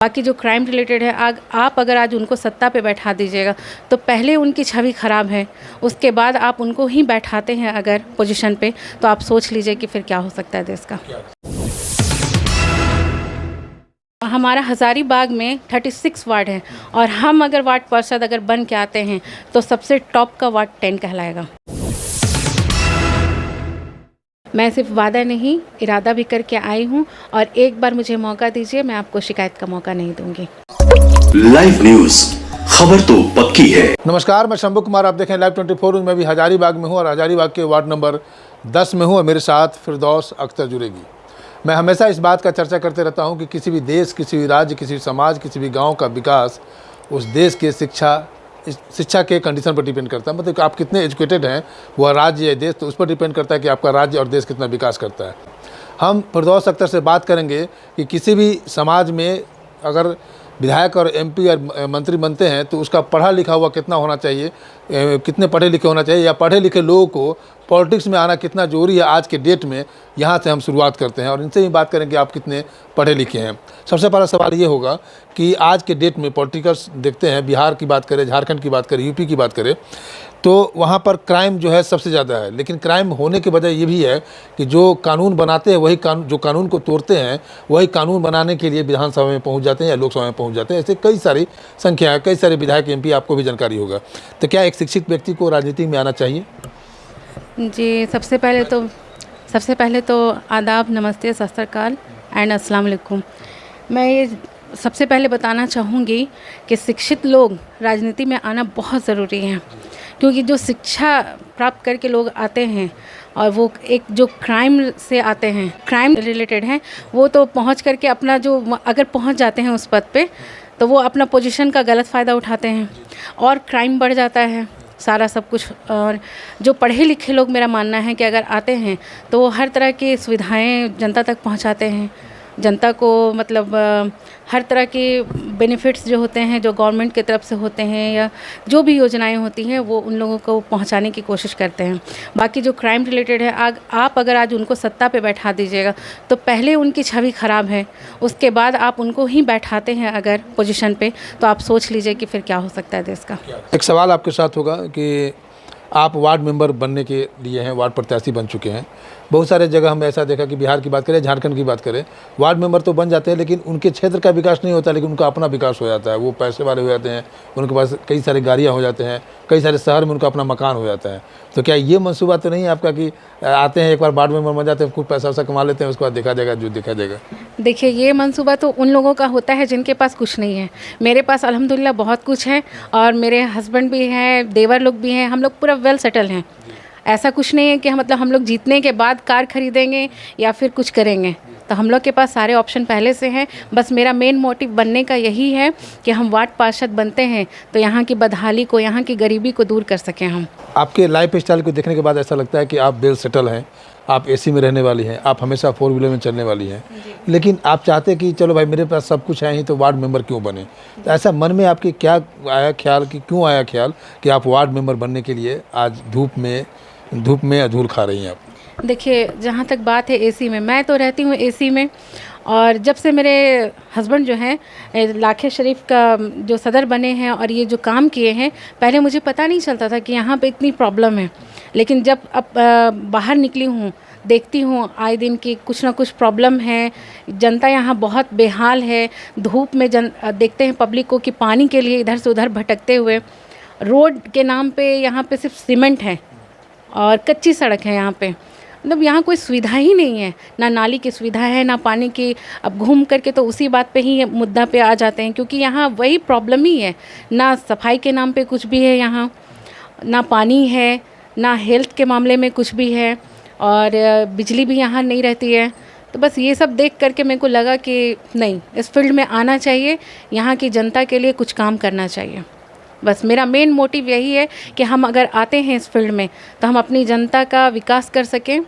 बाकी जो crime related है आप अगर आज उनको सत्ता पे बैठा दीजिएगा तो पहले उनकी छवि खराब है, उसके बाद आप उनको ही बैठाते हैं अगर पोजीशन पे, तो आप सोच लीजिए कि फिर क्या हो सकता है देश का। हमारा हज़ारीबाग में 36 वार्ड है और हम अगर वार्ड पार्षद अगर बन के आते हैं तो सबसे टॉप का वार्ड 10 कहलाएगा। मैं सिर्फ वादा नहीं इरादा भी करके आई हूँ और एक बार मुझे मौका दीजिए, मैं आपको शिकायत का मौका नहीं दूंगी। लाइव न्यूज, खबर तो पक्की है। नमस्कार, मैं शंभू कुमार, आप देखें लाइव 24। मैं भी हज़ारीबाग में हूँ और हज़ारीबाग के वार्ड नंबर 10 में हूँ और मेरे साथ फिरदौस अख्तर जुड़ेगी। मैं हमेशा इस बात का चर्चा करते रहता हूँ कि किसी भी देश, किसी भी राज्य, किसी भी समाज, किसी भी गाँव का विकास उस देश के शिक्षा के कंडीशन पर डिपेंड करता है। मतलब आप कितने एजुकेटेड हैं वह राज्य या देश, तो उस पर डिपेंड करता है कि आपका राज्य और देश कितना विकास करता है। हम फिरदौस अख्तर से बात करेंगे कि किसी भी समाज में अगर विधायक और एमपी और मंत्री बनते हैं तो उसका पढ़ा लिखा हुआ कितना होना चाहिए, कितने पढ़े लिखे होना चाहिए, या पढ़े लिखे लोगों को पॉलिटिक्स में आना कितना जरूरी है आज के डेट में। यहाँ से हम शुरुआत करते हैं और इनसे ही बात करें कि आप कितने पढ़े लिखे हैं। सबसे पहला सवाल ये होगा कि आज के डेट में पॉलिटिकल्स देखते हैं, बिहार की बात करें, झारखंड की बात करें, यूपी की बात करें, तो वहाँ पर क्राइम जो है सबसे ज़्यादा है। लेकिन क्राइम होने की वजह ये भी है कि जो कानून बनाते हैं वही जो कानून को तोड़ते हैं वही कानून बनाने के लिए विधानसभा में पहुँच जाते हैं या लोकसभा में पहुँच जाते हैं। ऐसे कई सारी संख्या है, कई सारे विधायक एमपी, आपको भी जानकारी होगा। तो क्या एक शिक्षित व्यक्ति को राजनीति में आना चाहिए? जी, सबसे पहले तो आदाब, नमस्ते, सत श्री अकाल एंड अस्सलाम वालेकुम। मैं ये सबसे पहले बताना चाहूँगी कि शिक्षित लोग राजनीति में आना बहुत ज़रूरी है, क्योंकि जो शिक्षा प्राप्त करके लोग आते हैं और वो एक जो क्राइम से आते हैं, क्राइम रिलेटेड हैं, वो तो पहुंच करके अपना जो अगर पहुंच जाते हैं उस पद पे तो वो अपना पोजीशन का गलत फ़ायदा उठाते हैं और क्राइम बढ़ जाता है सारा सब कुछ। और जो पढ़े लिखे लोग, मेरा मानना है कि अगर आते हैं तो वो हर तरह की सुविधाएं जनता तक पहुंचाते हैं, जनता को मतलब हर तरह के बेनिफिट्स जो होते हैं, जो गवर्नमेंट की तरफ से होते हैं या जो भी योजनाएं होती हैं, वो उन लोगों को पहुंचाने की कोशिश करते हैं। बाकी जो क्राइम रिलेटेड है आप अगर आज उनको सत्ता पे बैठा दीजिएगा तो पहले उनकी छवि खराब है, उसके बाद आप उनको ही बैठाते हैं अगर पोजीशन पे, तो आप सोच लीजिए कि फिर क्या हो सकता है देश का। एक सवाल आपके साथ होगा कि आप वार्ड मेंबर बनने के लिए हैं, वार्ड प्रत्याशी बन चुके हैं। बहुत सारे जगह हम ऐसा देखा कि बिहार की बात करें, झारखंड की बात करें, वार्ड मेंबर तो बन जाते हैं लेकिन उनके क्षेत्र का विकास नहीं होता, लेकिन उनका अपना विकास हो जाता है। वो पैसे वाले हो जाते हैं, उनके पास कई सारी गाड़ियाँ हो जाते हैं, कई सारे शहर में उनका अपना मकान हो जाता है। तो क्या ये मंसूबा तो नहीं है आपका कि आते हैं, एक बार वार्ड मेंबर बन जाते हैं, खूब पैसा वैसा कमा लेते हैं, उसके बाद देखा जाएगा जो देखा जाएगा? देखिए, ये मंसूबा तो उन लोगों का होता है जिनके पास कुछ नहीं है। मेरे पास अल्हम्दुलिल्लाह बहुत कुछ है और मेरे हस्बैंड भी हैं, देवर लोग भी हैं, हम लोग पूरा वेल सेटल हैं। ऐसा कुछ नहीं है कि हम लोग जीतने के बाद कार खरीदेंगे या फिर कुछ करेंगे, तो हम लोग के पास सारे ऑप्शन पहले से हैं। बस मेरा मेन मोटिव बनने का यही है कि हम वार्ड पार्षद बनते हैं तो यहाँ की बदहाली को, यहाँ की गरीबी को दूर कर सकें हम। आपके लाइफ स्टाइल को देखने के बाद ऐसा लगता है कि आप वेल सेटल हैं, आप एसी में रहने वाली हैं, आप हमेशा 4 व्हीलर में चलने वाली हैं, लेकिन आप चाहते कि चलो भाई मेरे पास सब कुछ है ही तो वार्ड मेंबर क्यों बने? तो ऐसा मन में आपके क्या आया ख्याल, कि क्यों आया ख्याल कि आप वार्ड मेंबर बनने के लिए आज धूप में अधूल खा रही हैं आप? देखिए, जहाँ तक बात है एसी में, मैं तो रहती हूँ एसी में, और जब से मेरे हस्बैंड जो हैं लाखे शरीफ का जो सदर बने हैं और ये जो काम किए हैं, पहले मुझे पता नहीं चलता था कि यहाँ पे इतनी प्रॉब्लम है। लेकिन जब अब बाहर निकली हूँ, देखती हूँ आए दिन की कुछ ना कुछ प्रॉब्लम है, जनता यहाँ बहुत बेहाल है। धूप में देखते हैं पब्लिक को कि पानी के लिए इधर से उधर भटकते हुए, रोड के नाम पे यहाँ पे सिर्फ सीमेंट है और कच्ची सड़क है यहाँ पे, मतलब यहाँ कोई सुविधा ही नहीं है, ना नाली की सुविधा है, ना पानी की। अब घूम करके तो उसी बात पे ही मुद्दा पे आ जाते हैं, क्योंकि यहाँ वही प्रॉब्लम ही है, ना सफाई के नाम पे कुछ भी है यहाँ, ना पानी है, ना हेल्थ के मामले में कुछ भी है, और बिजली भी यहाँ नहीं रहती है। तो बस ये सब देख करके मेरे को लगा कि नहीं, इस फील्ड में आना चाहिए, यहाँ की जनता के लिए कुछ काम करना चाहिए। बस मेरा मेन मोटिव यही है कि हम अगर आते हैं इस फील्ड में तो हम अपनी जनता का विकास कर सकें,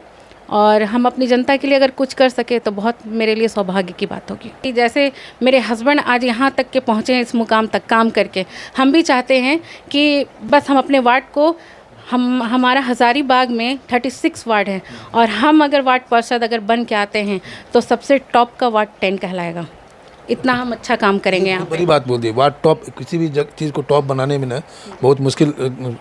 और हम अपनी जनता के लिए अगर कुछ कर सके तो बहुत मेरे लिए सौभाग्य की बात होगी। जैसे मेरे हस्बैंड आज यहाँ तक के पहुँचे हैं, इस मुकाम तक काम करके, हम भी चाहते हैं कि बस हम अपने वार्ड को, हमारा हज़ारीबाग में 36 वार्ड है और हम अगर वार्ड पार्षद अगर बन के आते हैं तो सबसे टॉप का वार्ड 10 कहलाएगा। इतना हम अच्छा काम करेंगे यहाँ पे। बड़ी बात बोल दी। वार्ड टॉप, किसी भी चीज़ को टॉप बनाने में ना बहुत मुश्किल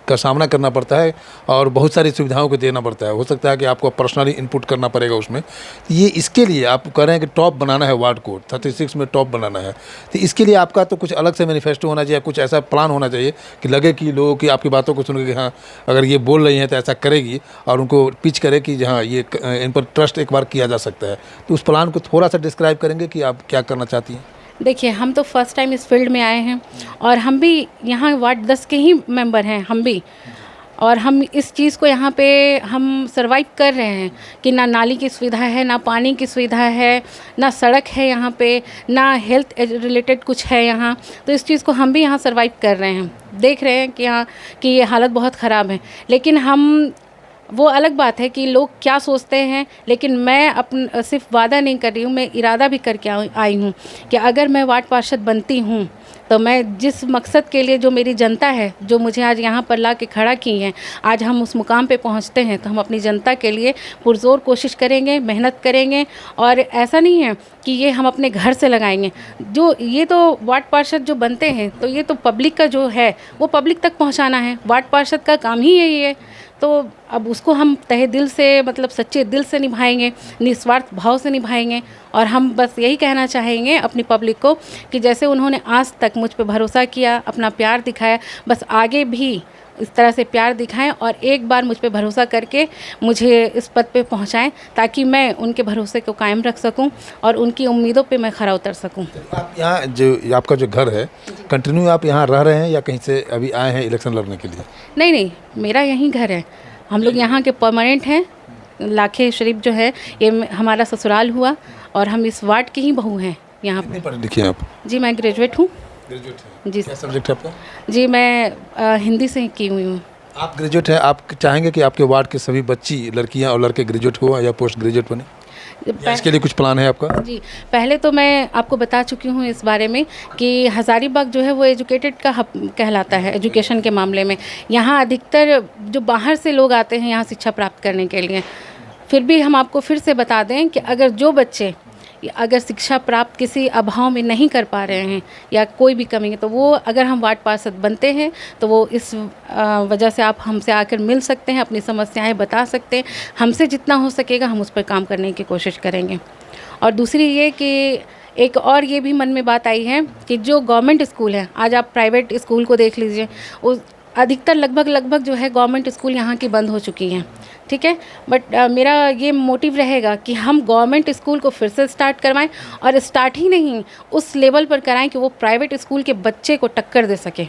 का सामना करना पड़ता है और बहुत सारी सुविधाओं को देना पड़ता है। हो सकता है कि आपको पर्सनली इनपुट करना पड़ेगा उसमें। तो ये इसके लिए आप कह रहे हैं कि टॉप बनाना है वार्ड को, 36 में टॉप बनाना है, तो इसके लिए आपका तो कुछ अलग से मैनिफेस्टो होना चाहिए, कुछ ऐसा प्लान होना चाहिए कि लगे कि लोगों की आपकी बातों को सुन के हाँ अगर ये बोल रही हैं तो ऐसा करेगी, और उनको पिच करे कि हाँ ये इन पर ट्रस्ट एक बार किया जा सकता है। तो उस प्लान को थोड़ा सा डिस्क्राइब करेंगे कि आप क्या करना चाहती हैं? देखिए, हम तो फर्स्ट टाइम इस फील्ड में आए हैं और हम भी यहाँ वार्ड 10 के ही मेंबर हैं हम भी, और हम इस चीज़ को यहाँ पे हम सरवाइव कर रहे हैं कि ना नाली की सुविधा है, ना पानी की सुविधा है, ना सड़क है यहाँ पे, ना हेल्थ रिलेटेड कुछ है यहाँ। तो इस चीज़ को हम भी यहाँ सरवाइव कर रहे हैं, देख रहे हैं कि यहाँ कि ये हालत बहुत ख़राब है। लेकिन हम, वो अलग बात है कि लोग क्या सोचते हैं, लेकिन मैं सिर्फ वादा नहीं कर रही हूँ, मैं इरादा भी करके आई हूँ कि अगर मैं वार्ड पार्षद बनती हूँ तो मैं जिस मकसद के लिए, जो मेरी जनता है जो मुझे आज यहाँ पर ला के खड़ा की है, आज हम उस मुकाम पे पहुँचते हैं, तो हम अपनी जनता के लिए पुरजोर कोशिश करेंगे, मेहनत करेंगे। और ऐसा नहीं है कि ये हम अपने घर से लगाएंगे, जो ये तो वार्ड पार्षद जो बनते हैं तो ये तो पब्लिक का जो है वो पब्लिक तक पहुँचाना है, वार्ड पार्षद का काम ही यही है। तो अब उसको हम तहे दिल से, मतलब सच्चे दिल से निभाएंगे, निस्वार्थ भाव से निभाएंगे। और हम बस यही कहना चाहेंगे अपनी पब्लिक को कि जैसे उन्होंने आज तक मुझ पे भरोसा किया, अपना प्यार दिखाया, बस आगे भी इस तरह से प्यार दिखाएं और एक बार मुझ पे भरोसा करके मुझे इस पद पे पहुंचाएं, ताकि मैं उनके भरोसे को कायम रख सकूं और उनकी उम्मीदों पे मैं खरा उतर सकूं। आप यहाँ जो आपका जो घर है, कंटिन्यू आप यहाँ रह रहे हैं या कहीं से अभी आए हैं इलेक्शन लड़ने के लिए? नहीं, मेरा यहीं घर है, हम लोग यहाँ के परमानेंट हैं। लाखे शरीफ जो है ये हमारा ससुराल हुआ और हम इस वार्ड की ही बहू हैं यहाँ कितने पर। पढ़े लिखे हैं आप? जी, मैं ग्रेजुएट हूँ। ग्रेजुएट हैं। जी क्या सब्जेक्ट है आपका? जी, मैं हिंदी से की हुई हूँ। आप ग्रेजुएट हैं, आप चाहेंगे कि आपके वार्ड के सभी बच्ची, लड़कियां और लड़के ग्रेजुएट हो या पोस्ट ग्रेजुएट बने? या इसके लिए कुछ प्लान है आपका? जी, पहले तो मैं आपको बता चुकी हूँ इस बारे में कि हज़ारीबाग जो है वो एजुकेटेड का हब कहलाता है एजुकेशन के मामले में। यहाँ अधिकतर जो बाहर से लोग आते हैं यहाँ शिक्षा प्राप्त करने के लिए। फिर भी हम आपको फिर से बता दें कि अगर जो बच्चे अगर शिक्षा प्राप्त किसी अभाव में नहीं कर पा रहे हैं या कोई भी कमी है, तो वो अगर हम वार्ड पार्षद बनते हैं तो वो इस वजह से आप हमसे आकर मिल सकते हैं, अपनी समस्याएं बता सकते हैं। हमसे जितना हो सकेगा हम उस पर काम करने की कोशिश करेंगे। और दूसरी ये कि एक और ये भी मन में बात आई है कि जो गवर्नमेंट स्कूल है, आज आप प्राइवेट स्कूल को देख लीजिए, उस अधिकतर लगभग जो है गवर्नमेंट स्कूल यहाँ की बंद हो चुकी हैं, ठीक है। बट मेरा ये मोटिव रहेगा कि हम गवर्नमेंट स्कूल को फिर से स्टार्ट करवाएं, और स्टार्ट ही नहीं, उस लेवल पर कराएं कि वो प्राइवेट स्कूल के बच्चे को टक्कर दे सके।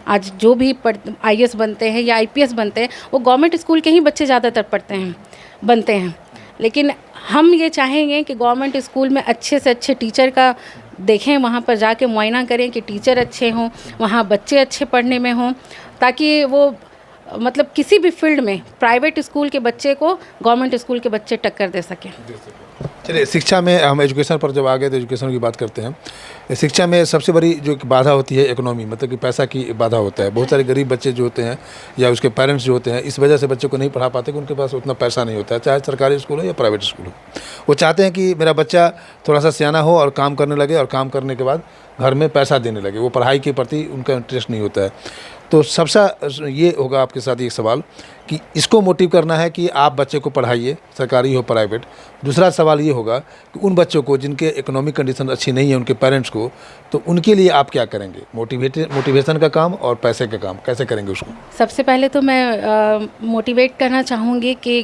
आज जो भी IAS बनते हैं या IPS बनते हैं वो गवर्नमेंट स्कूल के ही बच्चे ज़्यादातर बनते हैं। लेकिन हम ये चाहेंगे कि गवर्नमेंट स्कूल में अच्छे से अच्छे टीचर का देखें, वहाँ पर जाके मुआयना करें कि टीचर अच्छे हों, वहाँ बच्चे अच्छे पढ़ने में हों, ताकि वो मतलब किसी भी फील्ड में प्राइवेट स्कूल के बच्चे को गवर्नमेंट स्कूल के बच्चे टक्कर दे सकें। चलिए, शिक्षा में हम एजुकेशन पर जब आ गए तो एजुकेशन की बात करते हैं। शिक्षा में सबसे बड़ी जो बाधा होती है इकोनॉमी, मतलब कि पैसा की बाधा होता है। बहुत सारे गरीब बच्चे जो होते हैं या उसके पेरेंट्स जो होते हैं, इस वजह से बच्चों को नहीं पढ़ा पाते कि उनके पास उतना पैसा नहीं होता है, चाहे सरकारी स्कूल हो या प्राइवेट स्कूल हो। वो चाहते हैं कि मेरा बच्चा थोड़ा सा सियाना हो और काम करने लगे, और काम करने के बाद घर में पैसा देने लगे। वो पढ़ाई के प्रति उनका इंटरेस्ट नहीं होता है। तो सबसे ये होगा आपके साथ एक सवाल कि इसको मोटिव करना है कि आप बच्चे को पढ़ाइए, सरकारी हो प्राइवेट। दूसरा सवाल ये होगा कि उन बच्चों को जिनके इकोनॉमिक कंडीशन अच्छी नहीं है, उनके पेरेंट्स को, तो उनके लिए आप क्या करेंगे? मोटिवेशन का काम और पैसे का काम कैसे करेंगे उसको? सबसे पहले तो मैं मोटिवेट करना चाहूँगी कि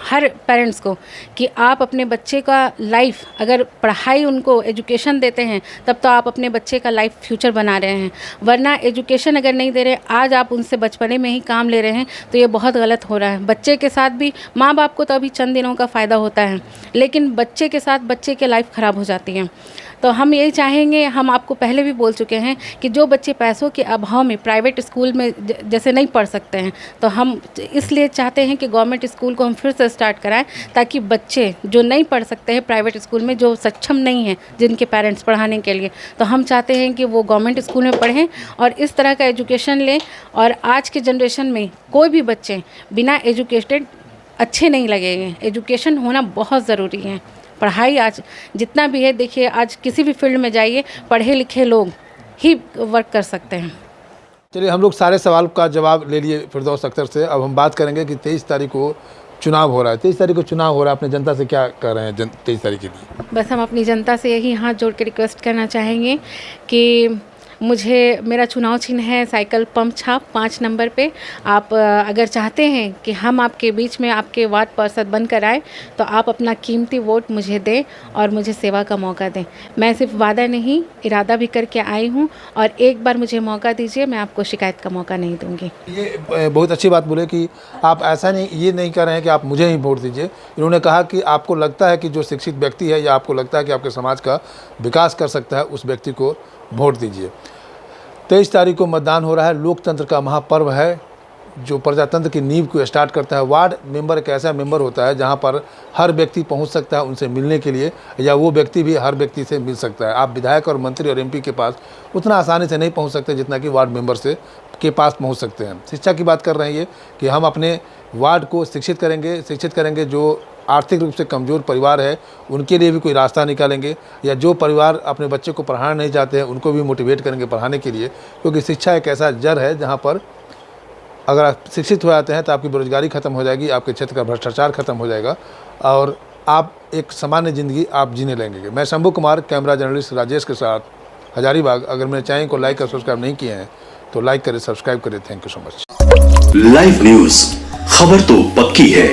हर पेरेंट्स को कि आप अपने बच्चे का लाइफ, अगर पढ़ाई उनको एजुकेशन देते हैं तब तो आप अपने बच्चे का लाइफ फ्यूचर बना रहे हैं। वरना एजुकेशन अगर नहीं दे रहे, आज आप उनसे बचपने में ही काम ले रहे हैं, तो ये बहुत गलत हो रहा है। बच्चे के साथ भी माँ बाप को तो अभी चंद दिनों का फ़ायदा होता है, लेकिन बच्चे के साथ बच्चे की लाइफ ख़राब हो जाती है। तो हम यही चाहेंगे, हम आपको पहले भी बोल चुके हैं कि जो बच्चे पैसों के अभाव में प्राइवेट स्कूल में जैसे नहीं पढ़ सकते हैं, तो हम इसलिए चाहते हैं कि गवर्नमेंट स्कूल को हम फिर से स्टार्ट कराएं, ताकि बच्चे जो नहीं पढ़ सकते हैं प्राइवेट स्कूल में, जो सक्षम नहीं हैं जिनके पेरेंट्स पढ़ाने के लिए, तो हम चाहते हैं कि वो गवर्नमेंट स्कूल में पढ़ें और इस तरह का एजुकेशन लें। और आज के जनरेशन में कोई भी बच्चे बिना एजुकेटेड अच्छे नहीं लगेंगे। एजुकेशन होना बहुत ज़रूरी है। पढ़ाई आज जितना भी है, देखिए आज किसी भी फील्ड में जाइए, पढ़े लिखे लोग ही वर्क कर सकते हैं। चलिए, हम लोग सारे सवाल का जवाब ले लिए फिरदौस अख्तर से। अब हम बात करेंगे कि 23 तारीख को चुनाव हो रहा है। 23 तारीख को चुनाव हो रहा है, अपने जनता से क्या कह रहे हैं 23 तारीख के लिए? बस हम अपनी जनता से यही हाथ जोड़ के रिक्वेस्ट करना चाहेंगे कि मेरा चुनाव चिन्ह है साइकिल पंप छाप 5 नंबर पे। आप अगर चाहते हैं कि हम आपके बीच में आपके वार्ड पार्षद बनकर आए, तो आप अपना कीमती वोट मुझे दें और मुझे सेवा का मौका दें। मैं सिर्फ वादा नहीं, इरादा भी करके आई हूँ, और एक बार मुझे मौका दीजिए, मैं आपको शिकायत का मौका नहीं दूँगी। ये बहुत अच्छी बात बोले कि आप ऐसा नहीं, ये नहीं कर रहे हैं कि आप मुझे ही वोट दीजिए। इन्होंने कहा कि आपको लगता है कि जो शिक्षित व्यक्ति है, या आपको लगता है कि आपके समाज का विकास कर सकता है, उस व्यक्ति को वोट दीजिए। 23 तारीख को मतदान हो रहा है। लोकतंत्र का महापर्व है जो प्रजातंत्र की नींव को स्टार्ट करता है। वार्ड मेंबर एक ऐसा मेंबर होता है जहां पर हर व्यक्ति पहुंच सकता है उनसे मिलने के लिए, या वो व्यक्ति भी हर व्यक्ति से मिल सकता है। आप विधायक और मंत्री और एमपी के पास उतना आसानी से नहीं पहुंच सकते जितना कि वार्ड मेंबर से के पास पहुंच सकते हैं। शिक्षा की बात कर रहे हैं ये कि हम अपने वार्ड को शिक्षित करेंगे। जो आर्थिक रूप से कमज़ोर परिवार है उनके लिए भी कोई रास्ता निकालेंगे, या जो परिवार अपने बच्चे को पढ़ाना नहीं चाहते हैं उनको भी मोटिवेट करेंगे पढ़ाने के लिए। क्योंकि शिक्षा एक ऐसा जड़ है जहाँ पर अगर आप शिक्षित हो जाते हैं तो आपकी बेरोजगारी खत्म हो जाएगी, आपके क्षेत्र का भ्रष्टाचार खत्म हो जाएगा, और आप एक सामान्य ज़िंदगी आप जीने लगेंगे। मैं शंभू कुमार, कैमरा जर्नलिस्ट राजेश के साथ हजारीबाग। अगर मेरे चैनल को लाइक और सब्सक्राइब नहीं किए हैं तो लाइक करें, सब्सक्राइब करें। Thank you so much. Live news, खबर तो पक्की है।